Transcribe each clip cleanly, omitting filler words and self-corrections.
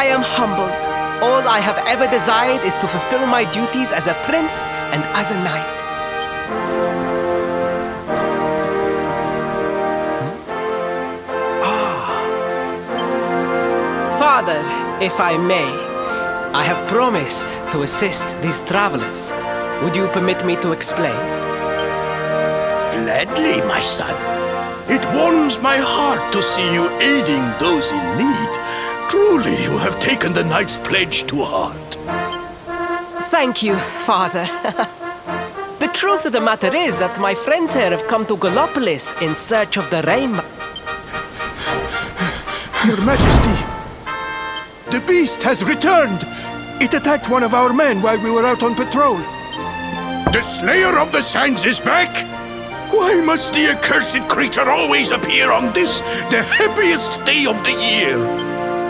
I am humbled. All I have ever desired is to fulfill my duties as a prince and as a knight. Father, if I may, I have promised to assist these travelers. Would you permit me to explain? Gladly, my son. It warms my heart to see you aiding those in need. Truly, you have taken the knight's pledge to heart. Thank you, Father. The truth of the matter is that my friends here have come to Gallopolis in search of the rainbow. Your Majesty, the beast has returned. It attacked one of our men while we were out on patrol. The Slayer of the Sands is back? Why must the accursed creature always appear on this, the happiest day of the year?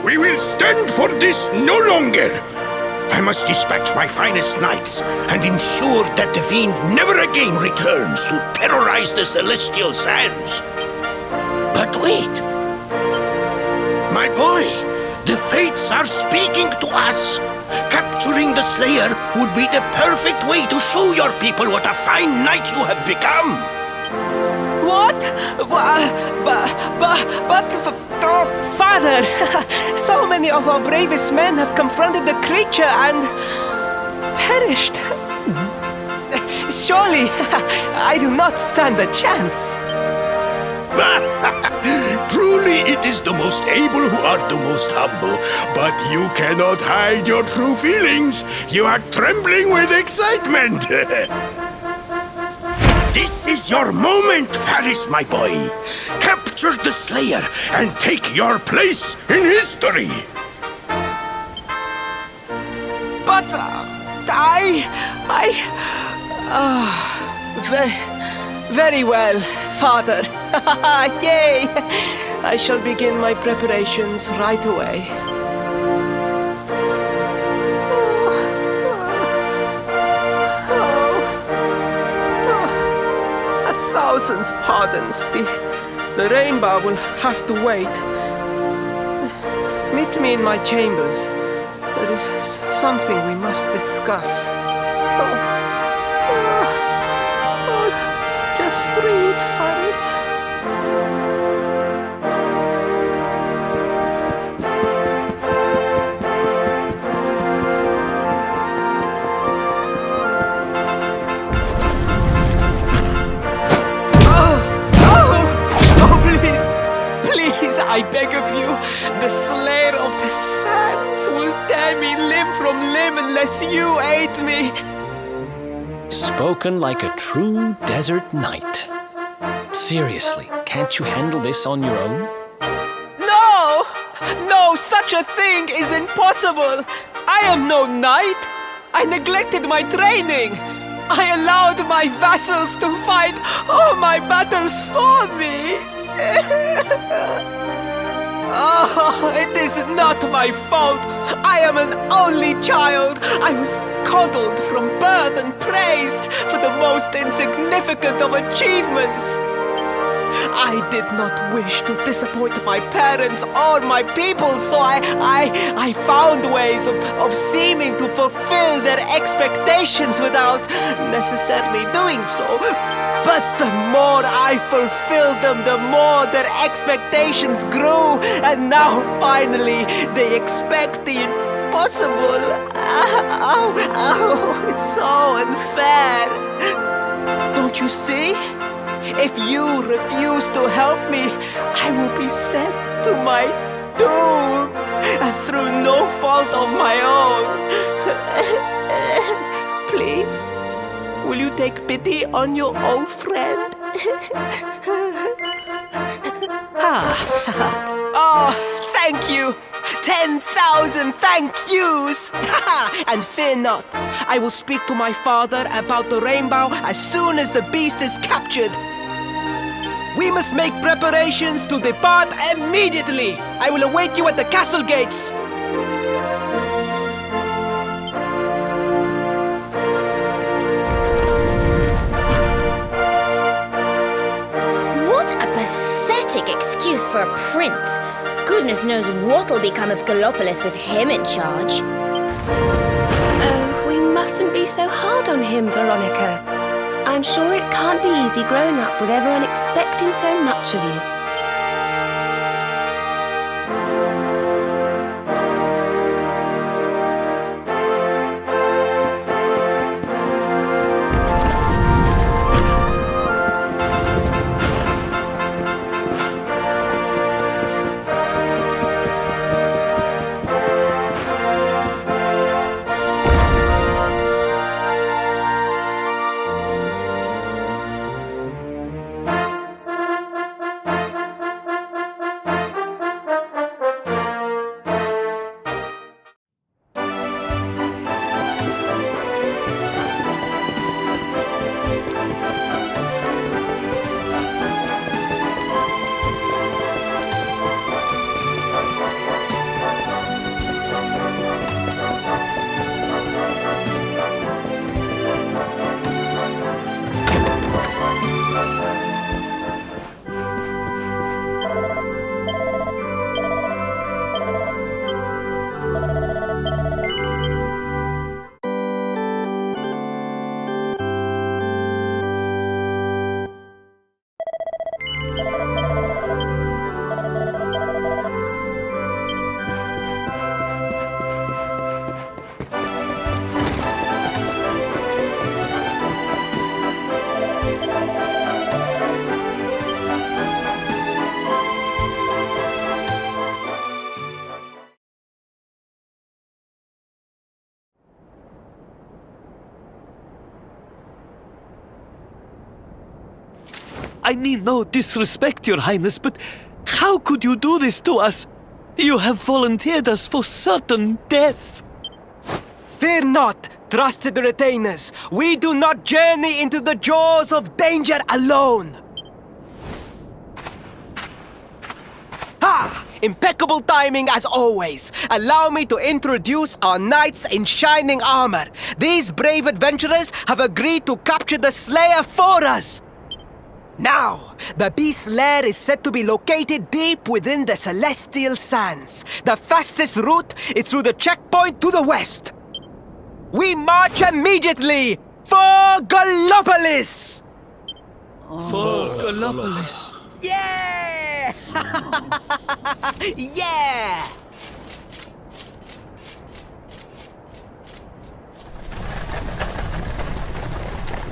We will stand for this no longer. I must dispatch my finest knights and ensure that the fiend never again returns to terrorize the celestial sands. But wait. My boy, the fates are speaking to us. Capturing the Slayer would be the perfect way to show your people what a fine knight you have become. What? Father, so many of our bravest men have confronted the creature and perished. Surely, I do not stand a chance. Truly, it is the most able who are the most humble. But you cannot hide your true feelings. You are trembling with excitement. This is your moment, Faris, my boy. Capture the Slayer and take your place in history. But very well, Father. Yay! I shall begin my preparations right away. 1,000 pardons. The rainbow will have to wait. Meet me in my chambers. There is something we must discuss. Just breathe, Faris. I beg of you, the Slayer of the Sands will tear me limb from limb unless you aid me. Spoken like a true desert knight. Seriously, can't you handle this on your own? No! No, such a thing is impossible. I am no knight. I neglected my training. I allowed my vassals to fight all my battles for me. Oh, it is not my fault. I am an only child. I was coddled from birth and praised for the most insignificant of achievements. I did not wish to disappoint my parents or my people, so I found ways of seeming to fulfill their expectations without necessarily doing so. But the more I fulfilled them, the more their expectations grew. And now, finally, they expect the impossible. It's so unfair. Don't you see? If you refuse to help me, I will be sent to my doom. And through no fault of my own. Please? Will you take pity on your old friend? Oh, thank you! 10,000 thank yous! And fear not, I will speak to my father about the rainbow as soon as the beast is captured. We must make preparations to depart immediately. I will await you at the castle gates. Excuse for a prince. Goodness knows what'll become of Gallopolis with him in charge. Oh, we mustn't be so hard on him, Veronica. I'm sure it can't be easy growing up with everyone expecting so much of you. I mean no disrespect, Your Highness, but how could you do this to us? You have volunteered us for certain death. Fear not, trusted retainers. We do not journey into the jaws of danger alone. Ha! Impeccable timing as always. Allow me to introduce our knights in shining armor. These brave adventurers have agreed to capture the Slayer for us. Now, the beast's lair is said to be located deep within the celestial sands. The fastest route is through the checkpoint to the west. We march immediately for Gallopolis! For Gallopolis. Yeah! Yeah!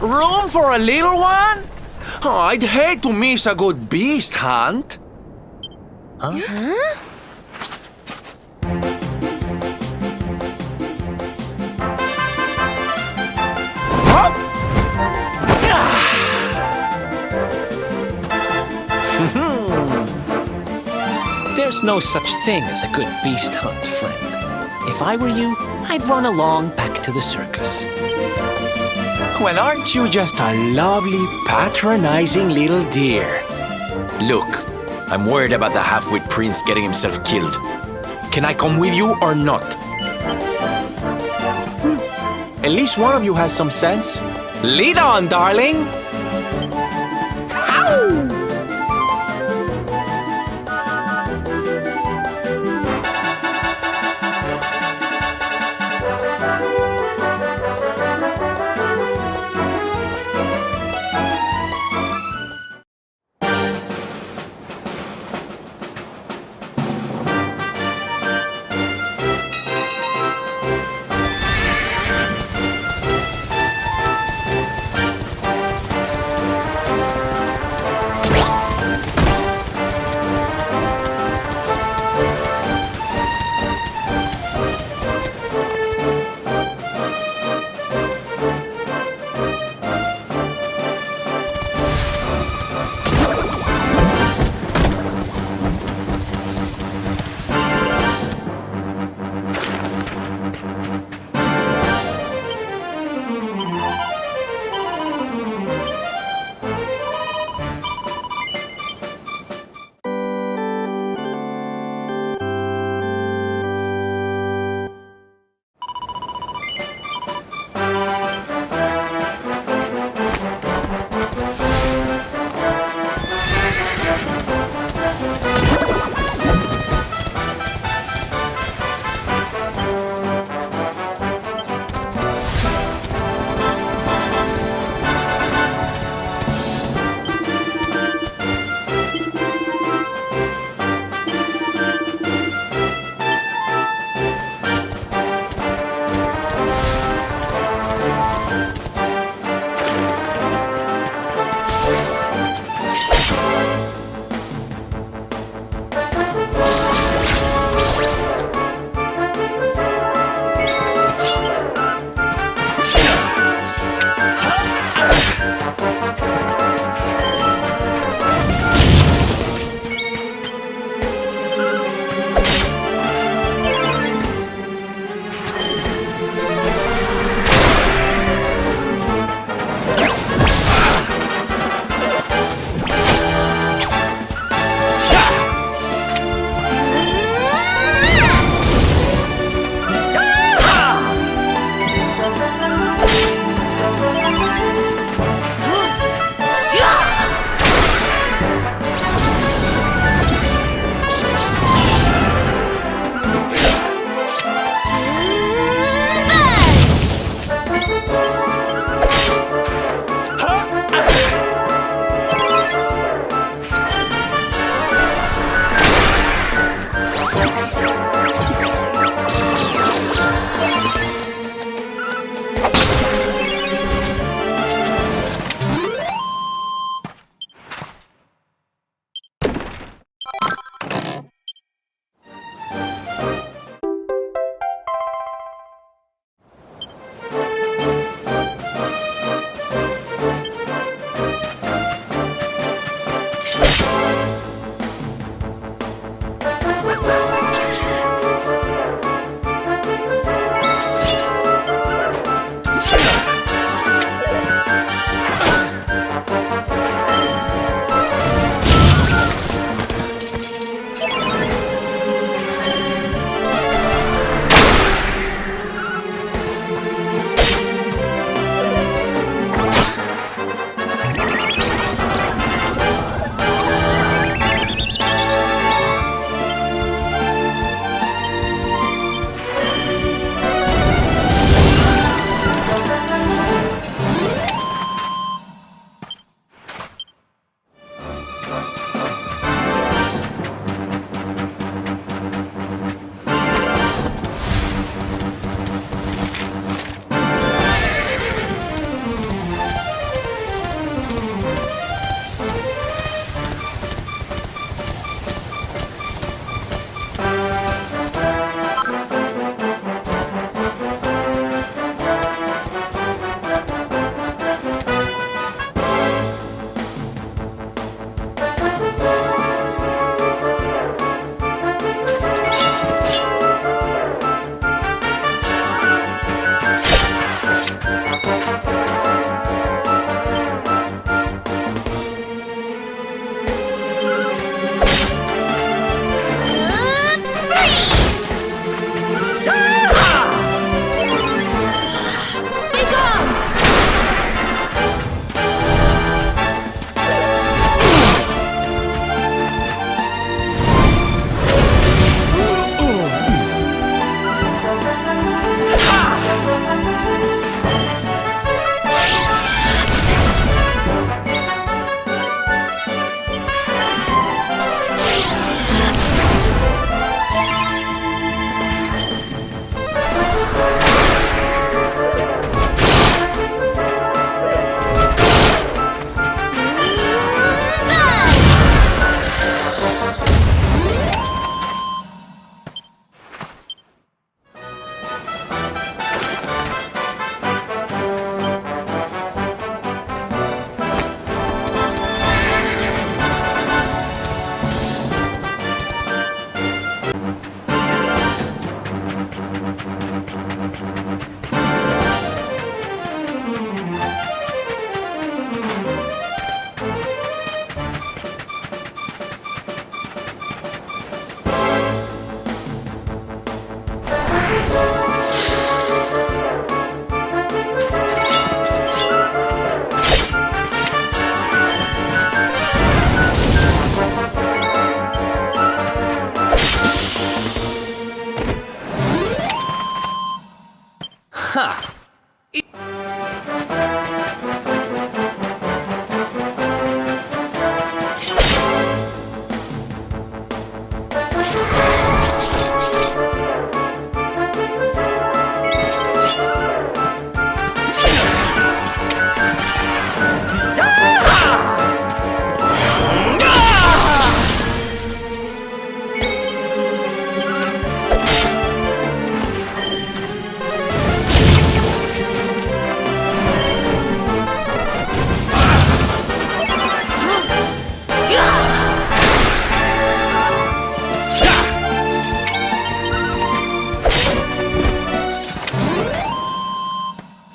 Room for a little one? Oh, I'd hate to miss a good beast hunt. There's no such thing as a good beast hunt, friend. If I were you, I'd run along back to the circus. Well, aren't you just a lovely, patronizing little dear? Look, I'm worried about the half-wit prince getting himself killed. Can I come with you or not? At least one of you has some sense. Lead on, darling!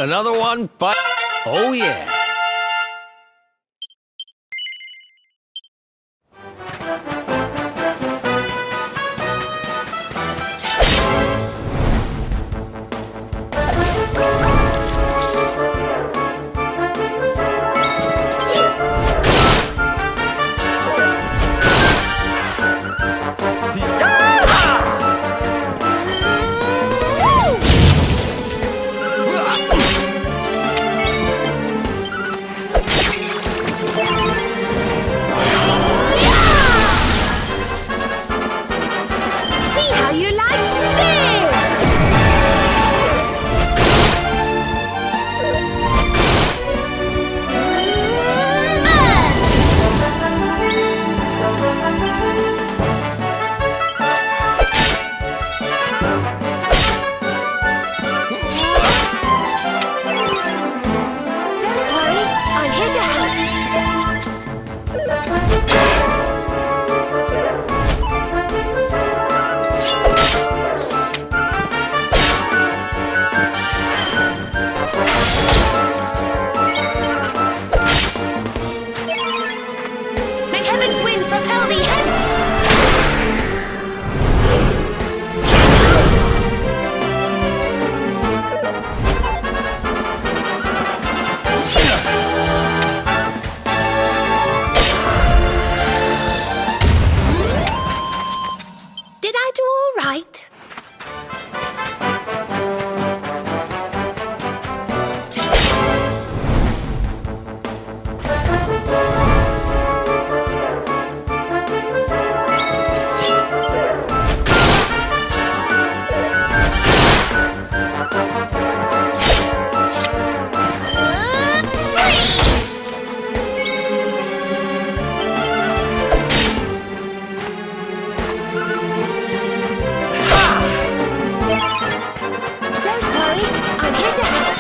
Another one, but... Oh, yeah. See how you like this! Don't worry, I'm here to help. May heaven's winds propel thee hence! Did I do all right? Don't worry, I'm here to help.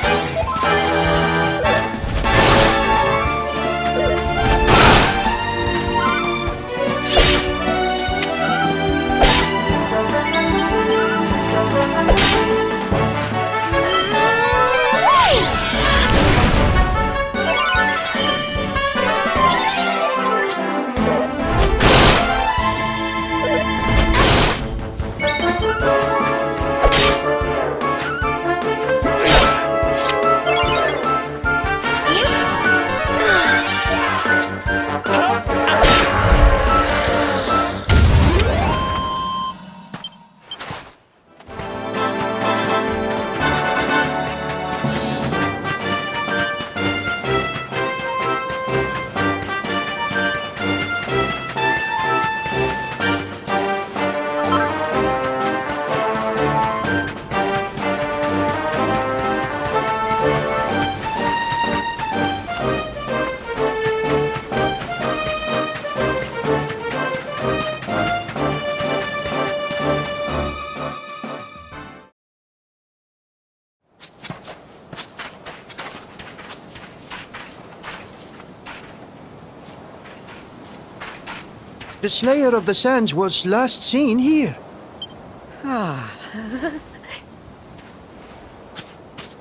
The Slayer of the Sands was last seen here.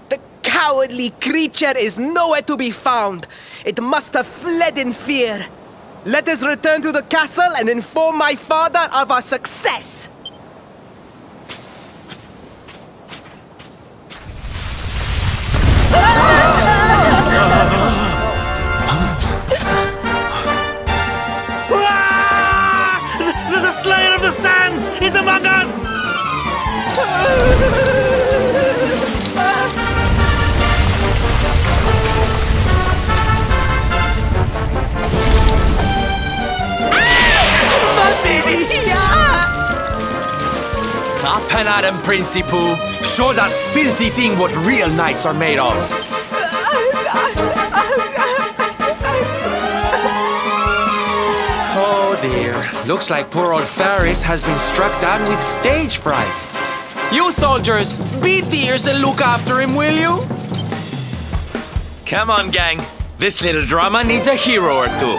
The cowardly creature is nowhere to be found. It must have fled in fear. Let us return to the castle and inform my father of our success. The Slayer of the Sands is among us! Up and at him, Principoo. Show that filthy thing what real knights are made of. Oh dear. Looks like poor old Faris has been struck down with stage fright. You soldiers, beat the ears and look after him, will you? Come on, gang. This little drama needs a hero or two.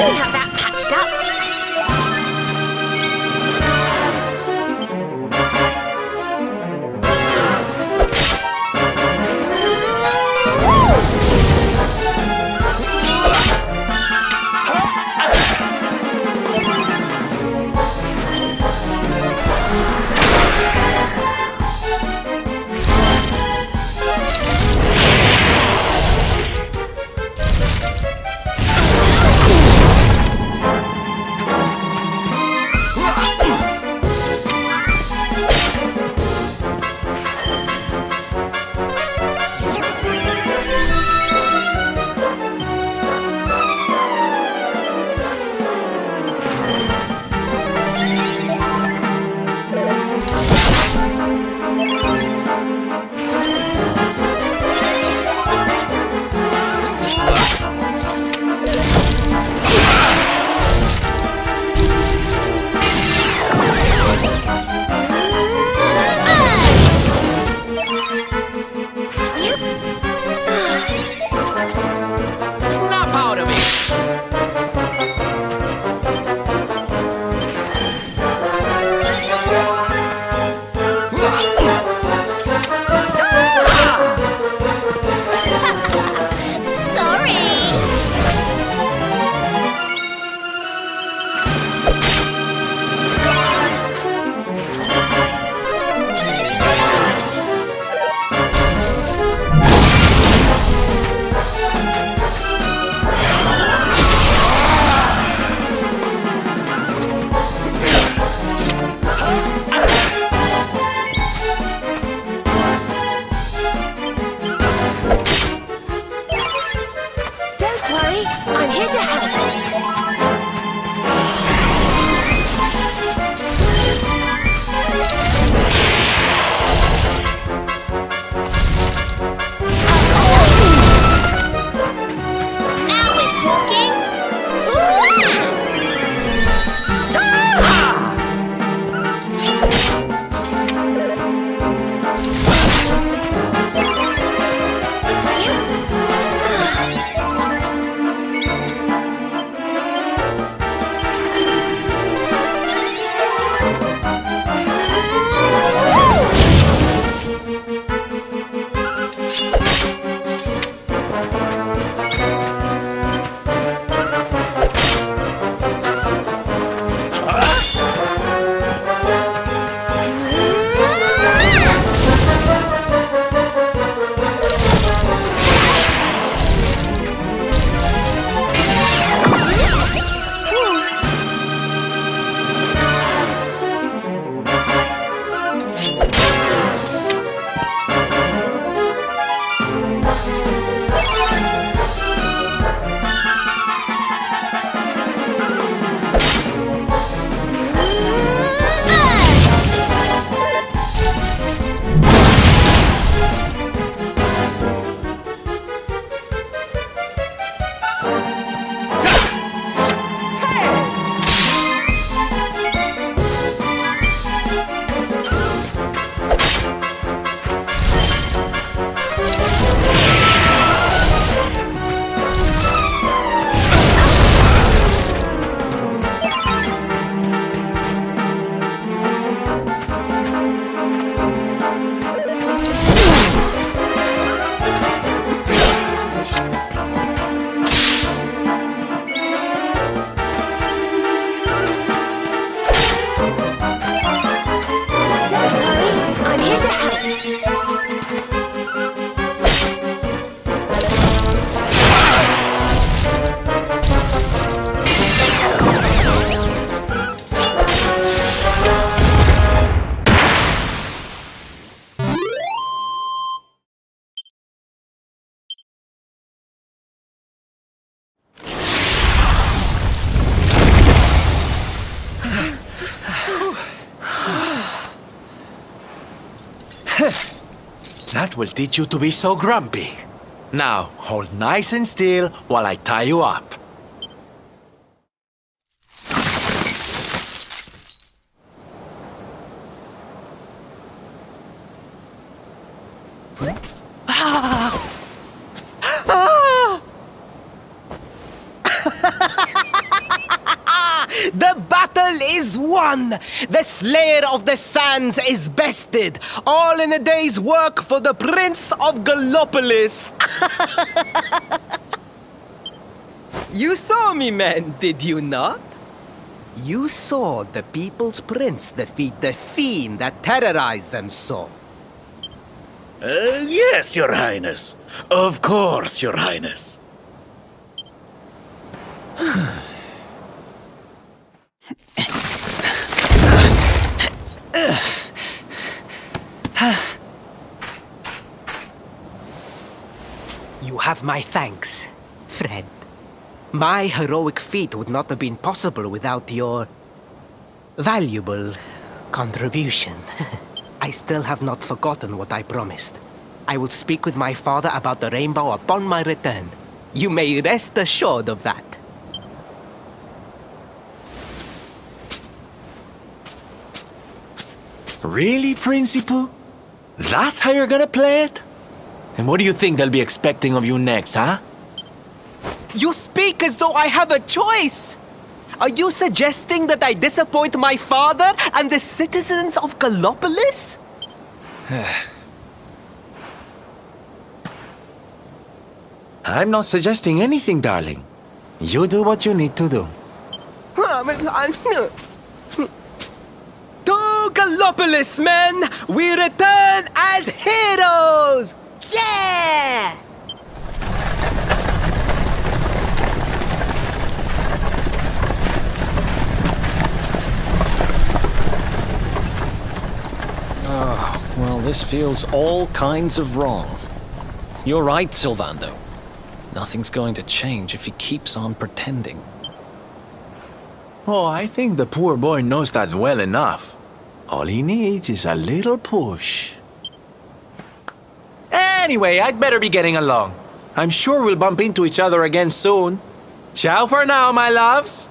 soon have that patched up. Snap out of it! Sorry! Don't worry, I'm here to help. Now we're talking! That will teach you to be so grumpy. Now, hold nice and still while I tie you up. The battle is won! The Slayer of the Sands is bested! All in a day's work for the Prince of Gallopolis! You saw me, men, did you not? You saw the People's Prince defeat the fiend that terrorized them so. Yes, Your Highness. Of course, Your Highness. You have my thanks, friend. My heroic feat would not have been possible without your valuable contribution. I still have not forgotten what I promised. I will speak with my father about the rainbow upon my return. You may rest assured of that. Really, Principal? That's how you're gonna play it? And what do you think they'll be expecting of you next, huh? You speak as though I have a choice! Are you suggesting that I disappoint my father and the citizens of Gallopolis? I'm not suggesting anything, darling. You do what you need to do. To Gallopolis, men! We return as heroes! Yeah! Well, this feels all kinds of wrong. You're right, Sylvando. Nothing's going to change if he keeps on pretending. Oh, I think the poor boy knows that well enough. All he needs is a little push. Anyway, I'd better be getting along. I'm sure we'll bump into each other again soon. Ciao for now, my loves.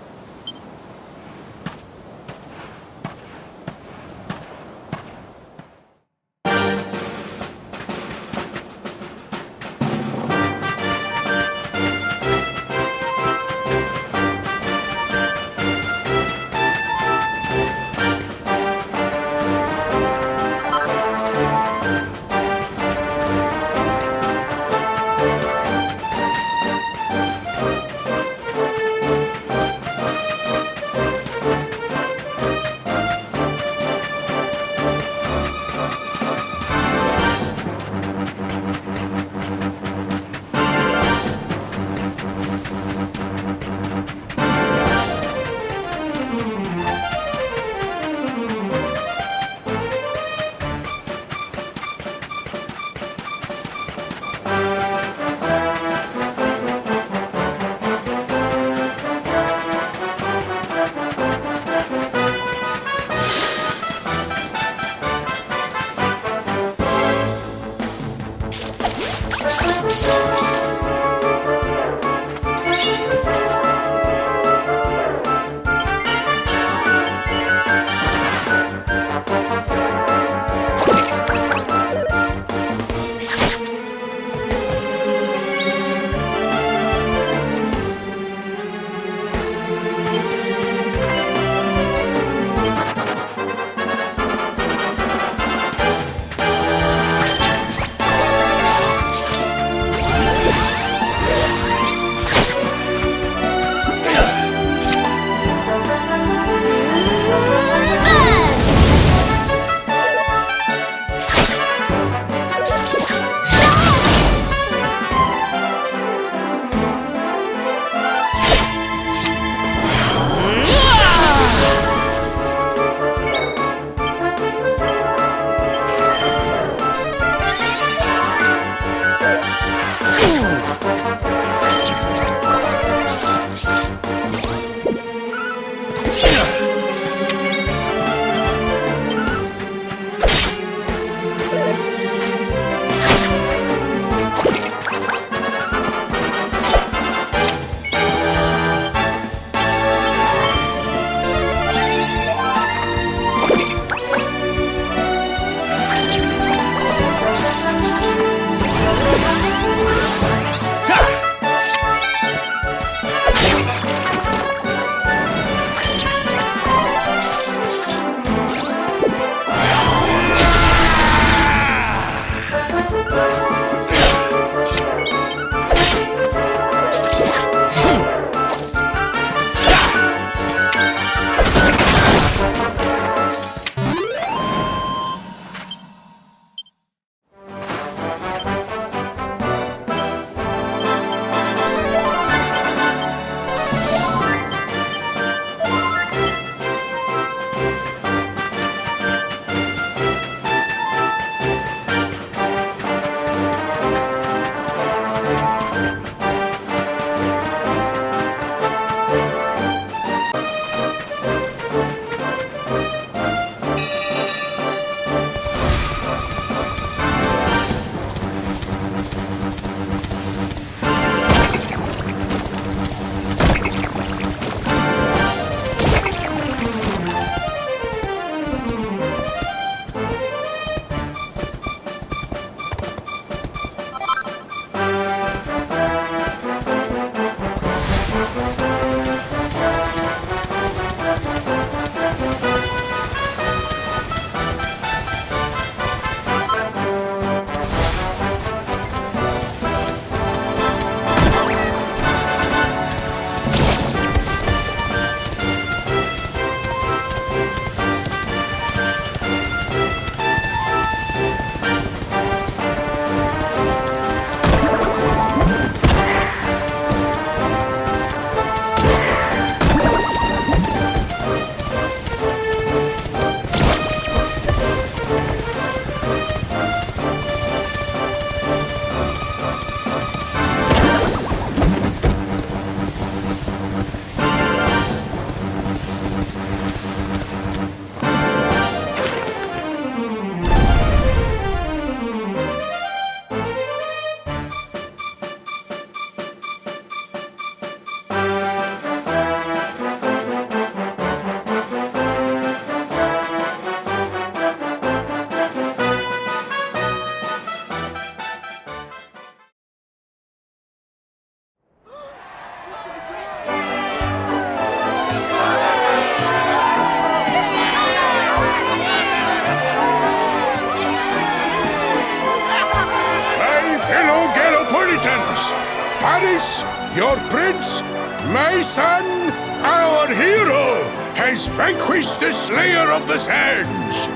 Your prince, my son, our hero, has vanquished the Slayer of the Sands.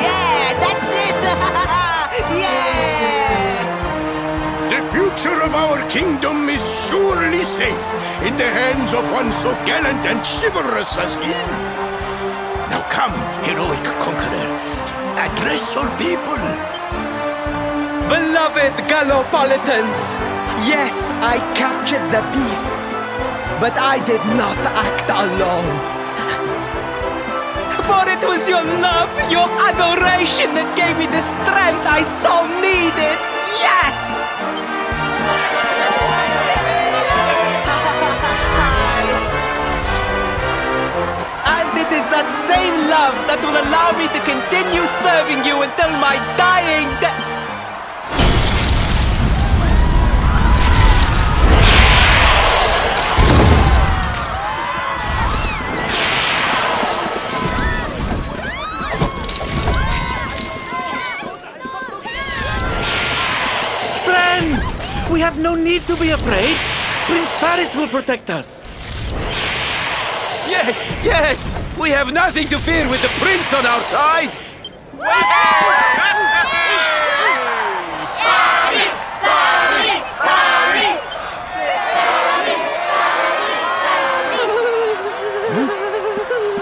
Yeah, that's it! Yeah! The future of our kingdom is surely safe in the hands of one so gallant and chivalrous as he. Now come, heroic conqueror, address your people. Beloved Gallopolitans, yes, I captured the beast, but I did not act alone. For it was your love, your adoration that gave me the strength I so needed. Yes! And it is that same love that will allow me to continue serving you until my dying day. Friends! We have no need to be afraid. Prince Faris will protect us. Yes, yes! We have nothing to fear with the prince on our side!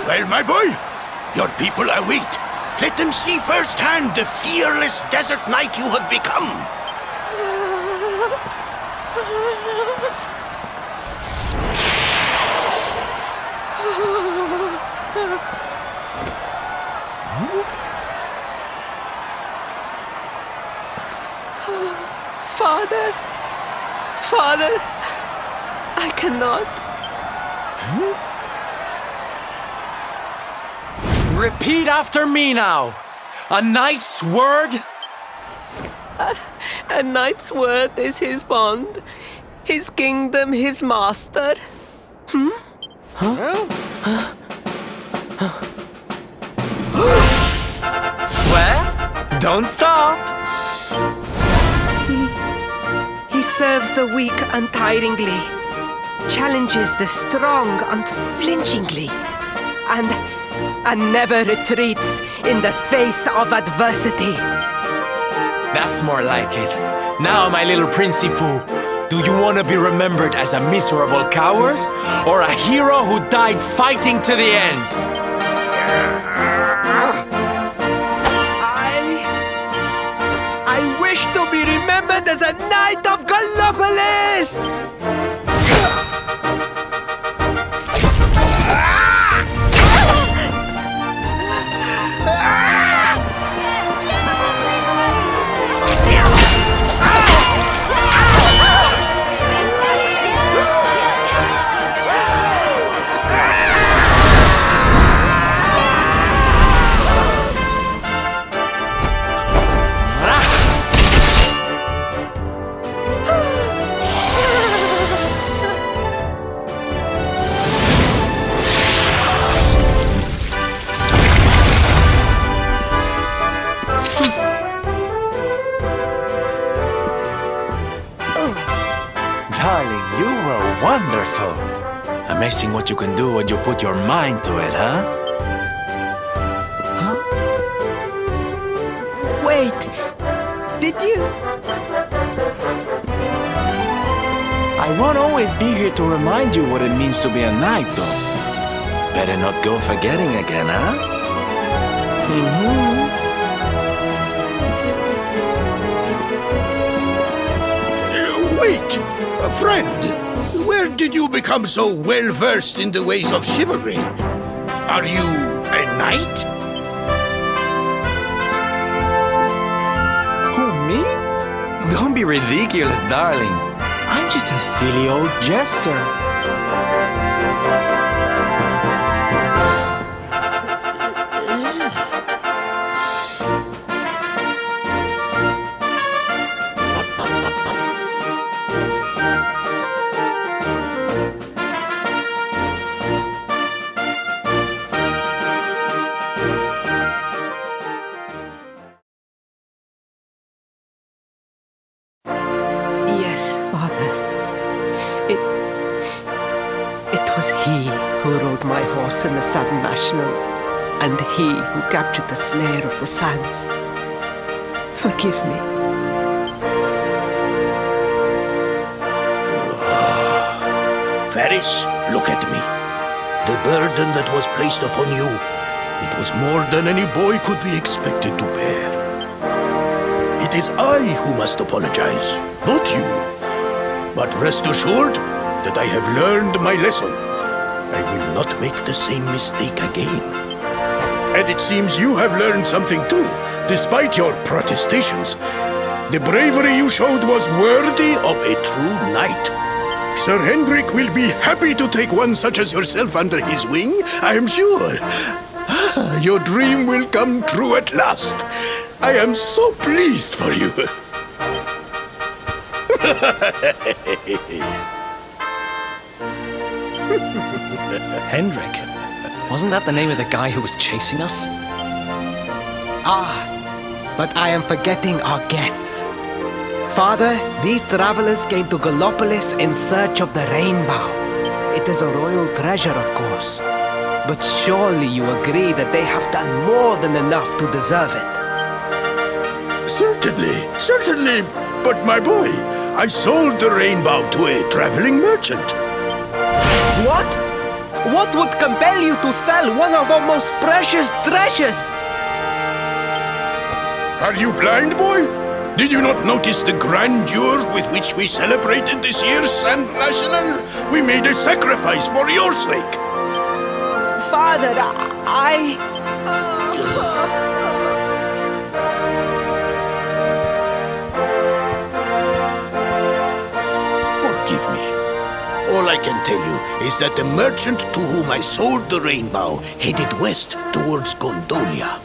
Well, my boy, your people await. Let them see firsthand the fearless desert knight you have become. Father, Father, I cannot. Repeat after me now! A knight's word? A knight's word is his bond, his kingdom, his master. Well, don't stop! He serves the weak untiringly, challenges the strong unflinchingly, and never retreats in the face of adversity. That's more like it. Now, my little Princey Pooh, do you want to be remembered as a miserable coward or a hero who died fighting to the end? I wish to be remembered as a knight of Gallopolis! Darling, you were wonderful. Amazing what you can do when you put your mind to it, huh? Wait, did you? I won't always be here to remind you what it means to be a knight, though. Better not go forgetting again, huh? Wait, friend, where did you become so well-versed in the ways of chivalry? Are you a knight? Who, me? Don't be ridiculous, darling. I'm just a silly old jester. was he who rode my horse in the Sand National, and he who captured the Slayer of the Sands. Forgive me. Ferris, look at me. The burden that was placed upon you, it was more than any boy could be expected to bear. It is I who must apologize, not you. But rest assured that I have learned my lesson. I will not make the same mistake again. And it seems you have learned something too, despite your protestations. The bravery you showed was worthy of a true knight. Sir Hendrik will be happy to take one such as yourself under his wing, I am sure. Your dream will come true at last. I am so pleased for you. Hendrik? Wasn't that the name of the guy who was chasing us? Ah, but I am forgetting our guests. Father, these travelers came to Gallopolis in search of the rainbow. It is a royal treasure, of course. But surely you agree that they have done more than enough to deserve it. Certainly. But my boy, I sold the rainbow to a traveling merchant. What? What would compel you to sell one of our most precious treasures? Are you blind, boy? Did you not notice the grandeur with which we celebrated this year's Sand National? We made a sacrifice for your sake. Father, Forgive me. All I can tell you is that the merchant to whom I sold the rainbow headed west towards Gondolia.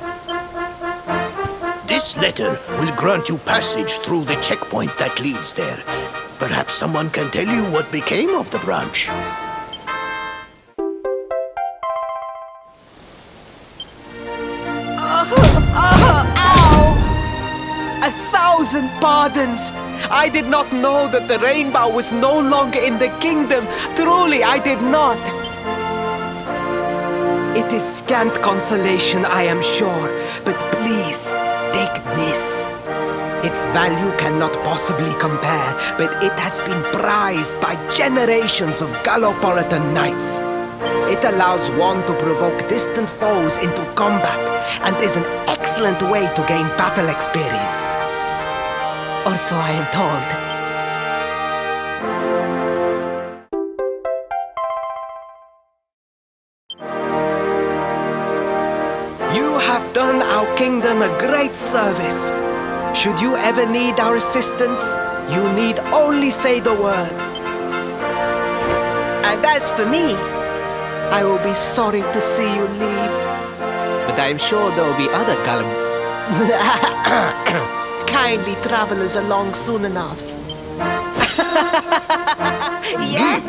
This letter will grant you passage through the checkpoint that leads there. Perhaps someone can tell you what became of the branch. Ow! 1,000 pardons! I did not know that the rainbow was no longer in the kingdom. Truly, I did not. It is scant consolation, I am sure, but please, take this. Its value cannot possibly compare, but it has been prized by generations of Gallopolitan knights. It allows one to provoke distant foes into combat, and is an excellent way to gain battle experience. Or so I am told. You have done our kingdom a great service. Should you ever need our assistance, you need only say the word. And as for me, I will be sorry to see you leave. But I am sure there will be other kindly travelers along soon enough. Yeah.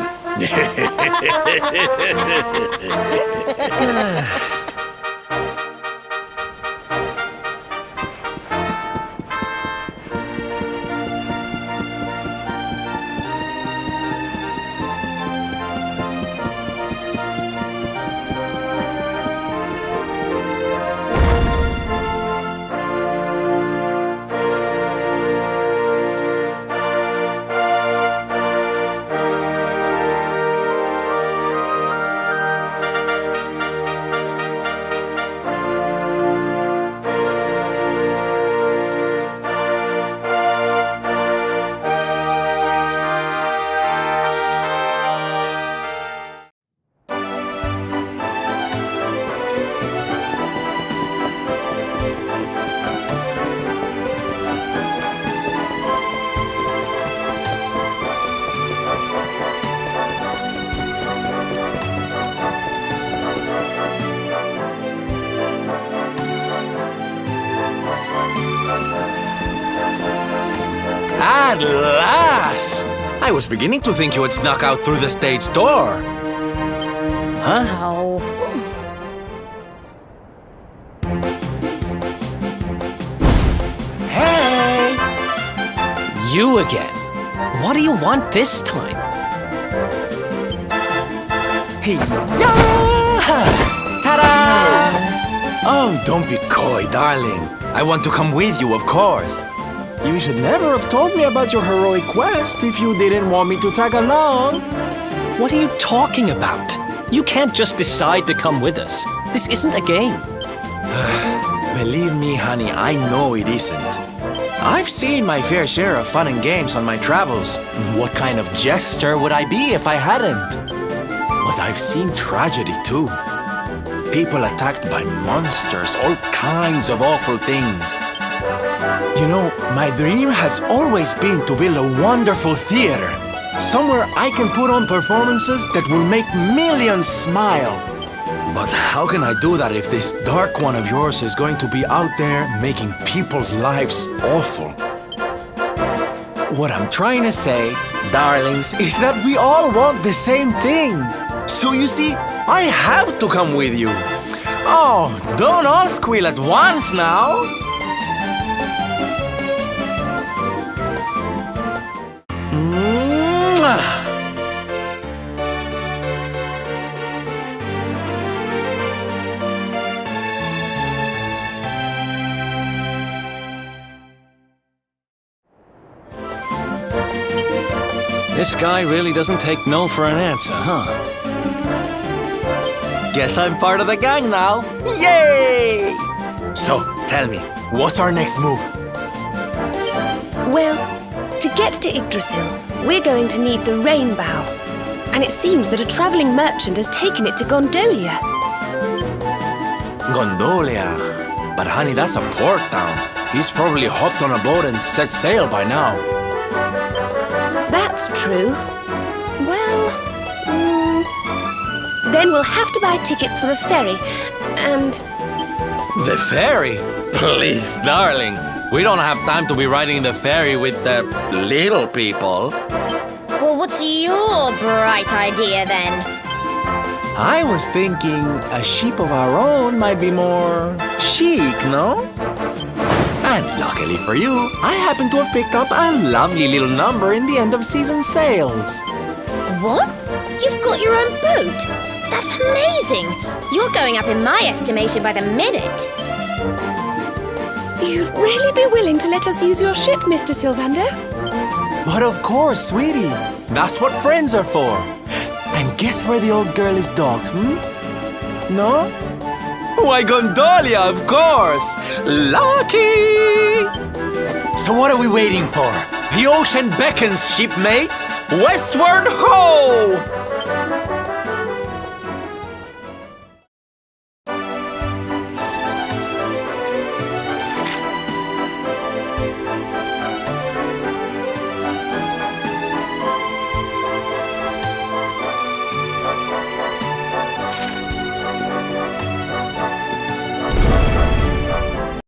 At last! I was beginning to think you had snuck out through the stage door. Huh? Oh. Hey! You again. What do you want this time? Ta-da! Oh, don't be coy, darling. I want to come with you, of course. You should never have told me about your heroic quest if you didn't want me to tag along. What are you talking about? You can't just decide to come with us. This isn't a game. Believe me, honey, I know it isn't. I've seen my fair share of fun and games on my travels. What kind of jester would I be if I hadn't? But I've seen tragedy too. People attacked by monsters, all kinds of awful things. You know, my dream has always been to build a wonderful theater. Somewhere I can put on performances that will make millions smile. But how can I do that if this dark one of yours is going to be out there making people's lives awful? What I'm trying to say, darlings, is that we all want the same thing. So you see, I have to come with you. Oh, don't all squeal at once now. This guy really doesn't take no for an answer, huh? Guess I'm part of the gang now. Yay! So, tell me, what's our next move? Well, to get to Yggdrasil, we're going to need the rainbow. And it seems that a traveling merchant has taken it to Gondolia. Gondolia. But honey, that's a port town. He's probably hopped on a boat and set sail by now. That's true. Well, then we'll have to buy tickets for the ferry, and... The ferry? Please, darling. We don't have time to be riding the ferry with the little people. Well, what's your bright idea then? I was thinking a ship of our own might be more chic, no? And luckily for you, I happen to have picked up a lovely little number in the end of season sales. What? You've got your own boat? That's amazing! You're going up in my estimation by the minute. You'd really be willing to let us use your ship, Mr. Sylvando? But of course, sweetie. That's what friends are for. And guess where the old girl is docked, No? Why, Gondolia, of course! Lucky! So what are we waiting for? The ocean beckons, shipmate! Westward ho!